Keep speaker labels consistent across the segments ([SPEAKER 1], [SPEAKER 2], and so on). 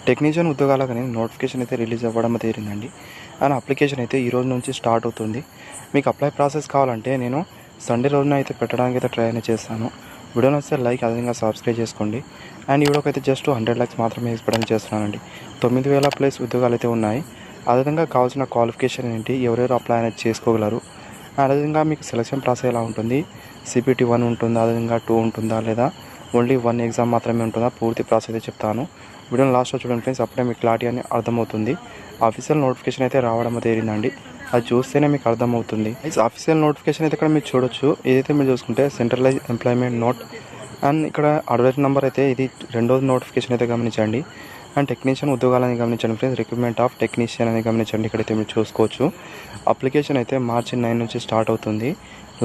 [SPEAKER 1] Technician ఉద్యోగాలకని notification అయితే release అవ్వడం జరిగిందండి. అండ్ అప్లికేషన్ అయితే ఈ రోజు నుంచి స్టార్ట్ అవుతుంది. మీకు అప్లై ప్రాసెస్ కావాలంటే నేను సండే రోజున అయితే పెట్టడానికి అయితే ట్రై అనేది చేస్తాను. వీడియో నచ్చితే లైక్ అదేవిధంగా సబ్స్క్రైబ్ చేసుకోండి. అండ్ ఈ వీడియోకి అయితే జస్ట్ 100 lakhs మాత్రమే ఎక్స్పెక్ట్ చేస్తున్నానండి. 9,000+ ఉద్యోగాలు అయితే ఉన్నాయి. అదేవిధంగా కావాల్సిన క్వాలిఫికేషన్ ఏంటి, ఎవరెవరు అప్లై అనేది చేసుకోగలరు, అదేవిధంగా మీకు సెలక్షన్ ప్రాసెస్ ఎలా ఉంటుంది, CPT 1 ఉంటుందా, అదేవిధంగా 2 ఉంటుందా, లేదా ఓన్లీ 1 ఎగ్జామ్ మాత్రమే ఉంటుందా, పూర్తి ప్రాసెస్ అయితే చెప్తాను. వీడియోని లాస్ట్లో చూడండి ఫ్రెండ్స్, అప్పుడే మీకు క్లారిటీ అని అర్థమవుతుంది. ఆఫీషియల్ నోటిఫికేషన్ అయితే రావడం జరిగిందండి. అది చూస్తేనే మీకు అర్థమవుతుంది. ఆఫీషియల్ నోటిఫికేషన్ అయితే ఇక్కడ మీరు చూడొచ్చు. ఏదైతే మీరు చూసుకుంటే సెంట్రలైజ్ ఎంప్లాయ్మెంట్ నోట్ అండ్ ఇక్కడ అడ్వర్టైజ్ నెంబర్ అయితే ఇది రెండోది నోటిఫికేషన్ అయితే గమనించండి. అండ్ టెక్నీషియన్ ఉద్యోగాలని గమనించండి ఫ్రెండ్స్. రిక్రూట్మెంట్ ఆఫ్ టెక్నీషియన్ అని గమనించండి. ఇక్కడైతే మీరు చూసుకోవచ్చు. అప్లికేషన్ అయితే March 9 నుంచి స్టార్ట్ అవుతుంది.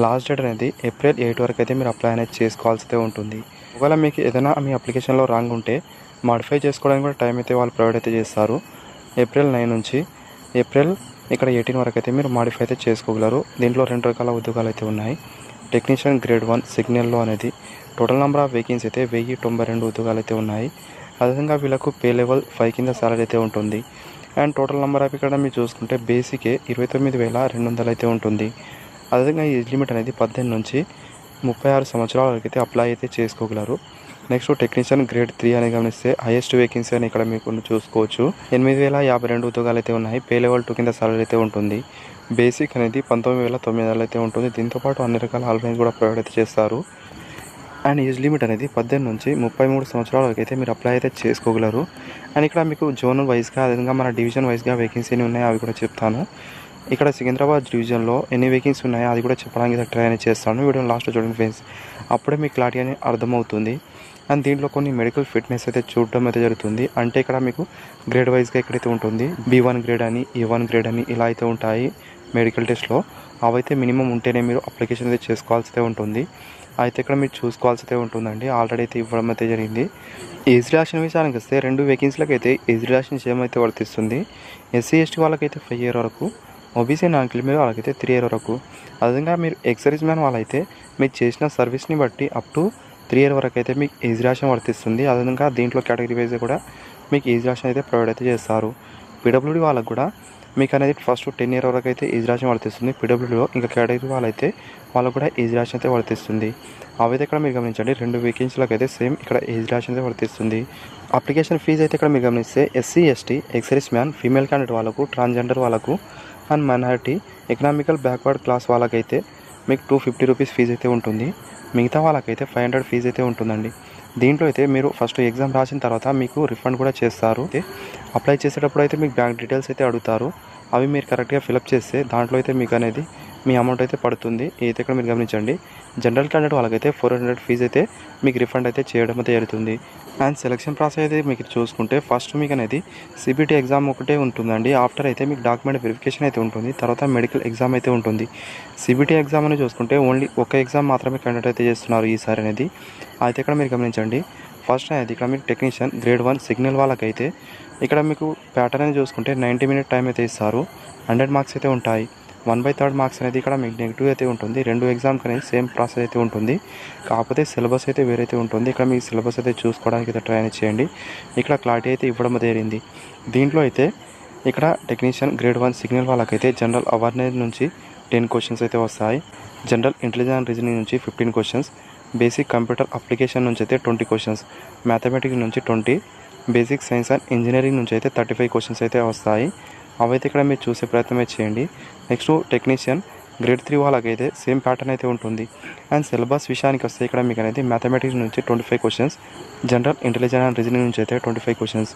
[SPEAKER 1] లాస్ట్ డేట్ అనేది April 8 వరకు అయితే మీరు అప్లై అనేది చేసుకోవాల్సి ఉంటుంది. ఒకవేళ మీకు ఏదైనా మీ అప్లికేషన్లో రాంగ్ ఉంటే మాడిఫై చేసుకోవడానికి కూడా టైం అయితే వాళ్ళు ప్రొవైడ్ అయితే చేస్తారు. April 9 నుంచి April 18 వరకు అయితే మీరు మాడిఫై అయితే చేసుకోగలరు. దీంట్లో 2 రకాల ఉద్యోగాలు అయితే ఉన్నాయి. టెక్నీషియన్ గ్రేడ్ 1 సిగ్నల్లో అనేది టోటల్ నెంబర్ ఆఫ్ వేకెన్సీ అయితే 1092 ఉద్యోగాలు అయితే ఉన్నాయి. అదేవిధంగా వీళ్ళకు పే లెవెల్ 5 కింద సాలరీ అయితే ఉంటుంది. అండ్ టోటల్ నెంబర్ ఆఫ్ ఇక్కడ మీరు చూసుకుంటే బేసికే 29,200 అయితే ఉంటుంది. అదేవిధంగా ఏజ్ లిమిట్ అనేది 18 నుంచి 36 సంవత్సరాల వరకు అయితే అప్లై అయితే చేసుకోగలరు. నెక్స్ట్ టెక్నీషియన్ గ్రేడ్ 3 అని గమనిస్తే హైయెస్ట్ వేకెన్సీ అని ఇక్కడ మీకు చూసుకోవచ్చు. 8,052 ఉద్యోగాలు అయితే ఉన్నాయి. పే లెవెల్ 2 కింద సాలరీ అయితే ఉంటుంది. బేసిక్ అనేది 19,900 అయితే ఉంటుంది. దీంతోపాటు అన్ని రకాల అలవెన్స్ కూడా ప్రొవైడ్ అయితే చేస్తారు. అండ్ ఏజ్ లిమిట్ అనేది 18 నుంచి 33 సంవత్సరాల వరకు అయితే మీరు అప్లై అయితే చేసుకోగలరు. అండ్ ఇక్కడ మీకు జోన్ వైజ్గా అదేవిధంగా మన డివిజన్ వైజ్గా వేకెన్సీ ఎన్ని ఉన్నాయో అవి కూడా చెప్తాను. ఇక్కడ సికింద్రాబాద్ డివిజన్లో ఎన్ని వేకెన్సీ ఉన్నాయో అది కూడా చెప్పడానికి ట్రై అనేది చేస్తాను. వీడియో లాస్ట్లో చూడండి ఫ్రెండ్స్, అప్పుడే మీకు క్లారిటీ అని అర్థమవుతుంది. అండ్ దీంట్లో కొన్ని మెడికల్ ఫిట్నెస్ అయితే చూడడం అయితే జరుగుతుంది. అంటే ఇక్కడ మీకు గ్రేడ్ వైజ్గా ఎక్కడైతే ఉంటుంది B1 గ్రేడ్ అని, A1 గ్రేడ్ అని ఇలా అయితే ఉంటాయి మెడికల్ టెస్ట్లో. అవైతే మినిమం ఉంటేనే మీరు అప్లికేషన్ అయితే చేసుకోవాల్సి ఉంటుంది. అయితే ఇక్కడ మీరు చూసుకోవాల్సి ఉంటుందండి. ఆల్రెడీ అయితే ఇవ్వడం అయితే జరిగింది. ఏజ్ రిలాక్షన్ విషయానికి వస్తే 2 వేకెన్సీలకు అయితే ఏజ్ రిలాక్షన్ సేమ్ అయితే వర్తిస్తుంది. SC/ST వాళ్ళకైతే 5 years వరకు, OBC నాన్ క్రిమినల్ వాళ్ళకైతే 3 years వరకు. అదేవిధంగా మీరు ఎక్సర్వీస్ మ్యాన్ వాళ్ళైతే మీరు చేసిన సర్వీస్ని బట్టి అప్ టు 3 years వరకు అయితే మీకు ఏజ్ రిలాక్షన్ వర్తిస్తుంది. అదేవిధంగా దీంట్లో కేటగిరీ వైజ్ కూడా మీకు ఏజ్ రిలాక్షన్ అయితే ప్రొవైడ్ అయితే చేస్తారు. PWD వాళ్ళకు కూడా మీకు అనేది ఫస్ట్ 10 years వరకు అయితే ఏజ్ రిలాక్షన్ వర్తిస్తుంది PWDలో. ఇంకా కేటగిరీ వాళ్ళైతే వాళ్ళకు కూడా ఏజ్ రిలాక్షన్ అయితే వర్తిస్తుంది. అవైతే ఇక్కడ మీరు గమనించండి 2 వేకెన్సీలకు అయితే సేమ్ ఇక్కడ ఏజ్ రిలాక్షన్ అయితే వర్తిస్తుంది. అప్లికేషన్ ఫీజు అయితే ఇక్కడ మీరు గమనిస్తే SC/ST, ex-service man, female candidate వాళ్ళకు, ట్రాన్స్జెండర్ వాళ్ళకు and minority, economical backward class వాళ్ళకైతే మీకు 250 rupees ఫీజు అయితే ఉంటుంది. మిగతా వాళ్ళకైతే 500 ఫీజు అయితే ఉంటుందండి. దీంట్లో అయితే మీరు ఫస్ట్ ఎగ్జామ్ రాసిన తర్వాత మీకు రిఫండ్ కూడా చేస్తారు. అప్లై చేసేటప్పుడు అయితే మీకు బ్యాంక్ డీటెయిల్స్ అయితే అడుగుతారు. అవి మీరు కరెక్ట్గా ఫిలప్ చేస్తే దాంట్లో అయితే మీకు అనేది మీ అమౌంట్ అయితే పడుతుంది. అయితే ఇక్కడ మీరు గమనించండి జనరల్ క్యాండిడేట్ వాళ్ళకైతే 400 ఫీజు అయితే మీకు రిఫండ్ అయితే చేయడం అయితే జరుగుతుంది. అండ్ సెలక్షన్ ప్రాసెస్ అయితే మీకు చూసుకుంటే ఫస్ట్ మీకు అనేది CPT ఎగ్జామ్ ఒకటే ఉంటుందండి. ఆఫ్టర్ అయితే మీకు డాక్యుమెంట్ వెరిఫికేషన్ అయితే ఉంటుంది. తర్వాత మెడికల్ ఎగ్జామ్ అయితే ఉంటుంది. CPT ఎగ్జామ్ అని చూసుకుంటే ఓన్లీ ఒక ఎగ్జామ్ మాత్రమే కండక్ట్ అయితే చేస్తున్నారు ఈసారి అనేది. అయితే ఇక్కడ మీరు గమనించండి ఫస్ట్ అనేది ఇక్కడ మీకు టెక్నీషియన్ గ్రేడ్ 1 సిగ్నల్ వాళ్ళకైతే ఇక్కడ మీకు ప్యాటర్న్ అని చూసుకుంటే 90 minute టైం అయితే ఇస్తారు. 100 marks అయితే ఉంటాయి. 1/3 మార్క్స్ అనేది ఇక్కడ మీకు నెగిటివ్ అయితే ఉంటుంది. 2 ఎగ్జామ్కి అనేది సేమ్ ప్రాసెస్ అయితే ఉంటుంది. కాకపోతే సిలబస్ అయితే వేరైతే ఉంటుంది. ఇక్కడ మీ సిలబస్ అయితే చూసుకోవడానికి అయితే ట్రై చేయండి. ఇక్కడ క్లారిటీ అయితే ఇవ్వడం జరిగింది. దీంట్లో అయితే ఇక్కడ టెక్నీషియన్ గ్రేడ్ 1 సిగ్నల్ వాళ్ళకైతే జనరల్ అవేర్నెస్ నుంచి 10 questions అయితే వస్తాయి. జనరల్ ఇంటెలిజెన్స్ అండ్ రీజనింగ్ నుంచి 15 questions, బేసిక్ కంప్యూటర్ అప్లికేషన్ నుంచి అయితే 20 questions, మ్యాథమెటిక్స్ నుంచి 20, బేసిక్ సైన్స్ అండ్ ఇంజనీరింగ్ నుంచి అయితే 35 questions అయితే వస్తాయి. అవైతే ఇక్కడ మీరు చూసే ప్రయత్నమే చేయండి. నెక్స్ట్ టెక్నీషియన్ గ్రేడ్ 3 వాళ్ళకైతే సేమ్ ప్యాటర్న్ అయితే ఉంటుంది. అండ్ సిలబస్ విషయానికి వస్తే ఇక్కడ మీకు అనేది మ్యాథమెటిక్స్ నుంచి 25 questions, general intelligence and reasoning నుంచి అయితే 25 questions,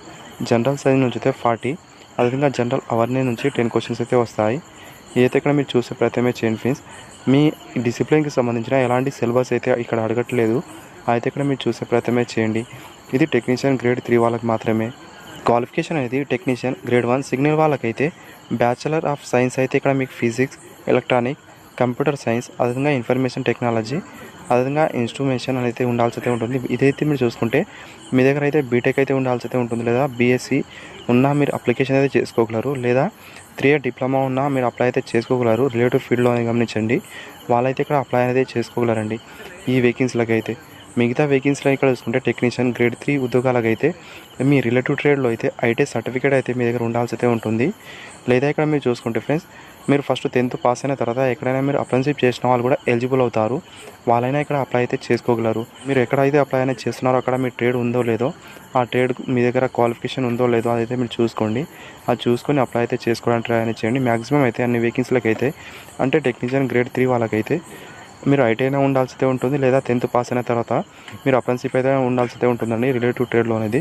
[SPEAKER 1] జనరల్ సైన్స్ నుంచి అయితే 40, అదేవిధంగా జనరల్ అవేర్నెస్ నుంచి 10 questions అయితే వస్తాయి. ఏదైతే ఇక్కడ మీరు చూసే ప్రయత్నమే చేయండి ఫ్రెండ్స్. మీ డిసిప్లిన్కి సంబంధించిన ఎలాంటి సిలబస్ అయితే ఇక్కడ అడగట్లేదు. అయితే ఇక్కడ మీరు చూసే ప్రయత్నమే చేయండి. ఇది టెక్నీషియన్ గ్రేడ్ 3 వాళ్ళకి మాత్రమే. క్వాలిఫికేషన్ అనేది టెక్నీషియన్ గ్రేడ్ 1 సిగ్నల్ వాళ్ళకైతే బ్యాచిలర్ ఆఫ్ సైన్స్ అయితే ఇక్కడ మీకు ఫిజిక్స్, ఎలక్ట్రానిక్, కంప్యూటర్ సైన్స్, అదేవిధంగా ఇన్ఫర్మేషన్ టెక్నాలజీ, అదేవిధంగా ఇన్స్ట్రుమేషన్ అయితే ఉండాల్సి అయితే ఉంటుంది. ఇదైతే మీరు చూసుకుంటే మీ దగ్గర అయితే బీటెక్ అయితే ఉండాల్సి అయితే ఉంటుంది. లేదా BSc ఉన్నా మీరు అప్లికేషన్ అయితే చేసుకోగలరు. లేదా 3 year డిప్లొమా ఉన్నా మీరు అప్లై అయితే చేసుకోగలరు. రిలేటివ్ ఫీల్డ్లో అని గమనించండి. వాళ్ళైతే ఇక్కడ అప్లై అనేది చేసుకోగలరండి ఈ వేకెన్సీలకు అయితే. మిగతా వేకెన్సీలో ఇక్కడ చూసుకుంటే టెక్నీషియన్ గ్రేడ్ 3 ఉద్యోగాలకైతే మీ రిలేటివ్ ట్రేడ్లో అయితే ఐటీ సర్టిఫికేట్ అయితే మీ దగ్గర ఉండాల్సి అయితే ఉంటుంది. లేదా ఇక్కడ మీరు చూసుకుంటే ఫ్రెండ్స్, మీరు ఫస్ట్ 10th పాస్ అయిన తర్వాత ఎక్కడైనా మీరు అప్రెంటిస్‌షిప్ చేసిన వాళ్ళు కూడా ఎలిజిబుల్ అవుతారు. వాళ్ళైనా ఇక్కడ అప్లై అయితే చేసుకోగలరు. మీరు ఎక్కడైతే అప్లై అనేది చేస్తున్నారో అక్కడ మీ ట్రేడ్ ఉందో లేదో, ఆ ట్రేడ్ మీ దగ్గర క్వాలిఫికేషన్ ఉందో లేదో అదైతే మీరు చూసుకోండి. అది చూసుకొని అప్లై అయితే చేసుకోవడానికి ట్రై అనేది చేయండి. మ్యాక్సిమం అయితే అన్ని వేకెన్సీలకు అయితే అంటే టెక్నీషియన్ గ్రేడ్ 3 వాళ్ళకైతే మీరు ఐటీ అయినా ఉండాల్సి అయితే ఉంటుంది. లేదా 10th పాస్ అయిన తర్వాత మీరు అప్రెంటిస్‌షిప్ అయితే ఉండాల్సి అయితే ఉంటుందండి రిలేటివ్ ట్రేడ్లో అనేది.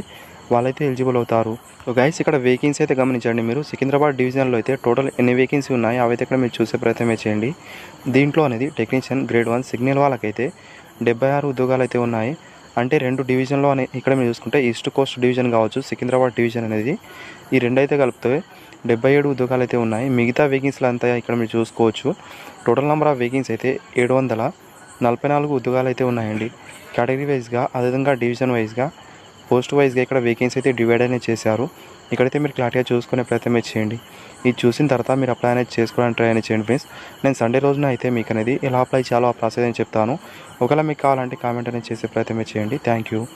[SPEAKER 1] వాళ్ళైతే ఎలిజిబుల్ అవుతారు. సో గైస్, ఇక్కడ వేకెన్సీ అయితే గమనించండి మీరు. సికింద్రాబాద్ డివిజన్లో అయితే టోటల్ ఎన్ని వేకెన్సీ ఉన్నాయి అవైతే ఇక్కడ మీరు చూసే ప్రయత్నమే చేయండి. దీంట్లో అనేది టెక్నీషియన్ గ్రేడ్ 1 సిగ్నల్ వాళ్ళకైతే 76 ఉద్యోగాలు అయితే ఉన్నాయి. అంటే 2 డివిజన్లో ఇక్కడ మీరు చూసుకుంటే ఈస్ట్ కోస్ట్ డివిజన్ కావచ్చు, సికింద్రాబాద్ డివిజన్ అనేది ఈ రెండు అయితే కలిపితే 77 ఉద్యోగాలు అయితే ఉన్నాయి. మిగతా వేకెన్సీలు అంతా ఇక్కడ మీరు చూసుకోవచ్చు. టోటల్ నెంబర్ ఆఫ్ వేకెన్సీ అయితే 744 ఉద్యోగాలు అయితే ఉన్నాయండి. కేటగిరీ వైజ్గా, అదేవిధంగా డివిజన్ వైజ్గా, పోస్ట్ వైజ్గా ఇక్కడ వేకెన్సీ అయితే డివైడ్ అనేది చేశారు. ఇక్కడైతే మీరు క్లారిటీగా చూసుకునే ప్రయత్నం చేయండి. ఇది చూసిన తర్వాత మీరు అప్లై అనేది చేసుకోవడానికి ట్రై అనేది చేయండి ఫ్రెండ్స్. నేను సండే రోజున అయితే మీకు అనేది ఎలా అప్లై చేయాలో ఆ ప్రాసెస్ అని చెప్తాను. ఒకవేళ మీకు కావాలంటే కామెంట్ అనేది చేసే ప్రయత్నం చేయండి. Thank you.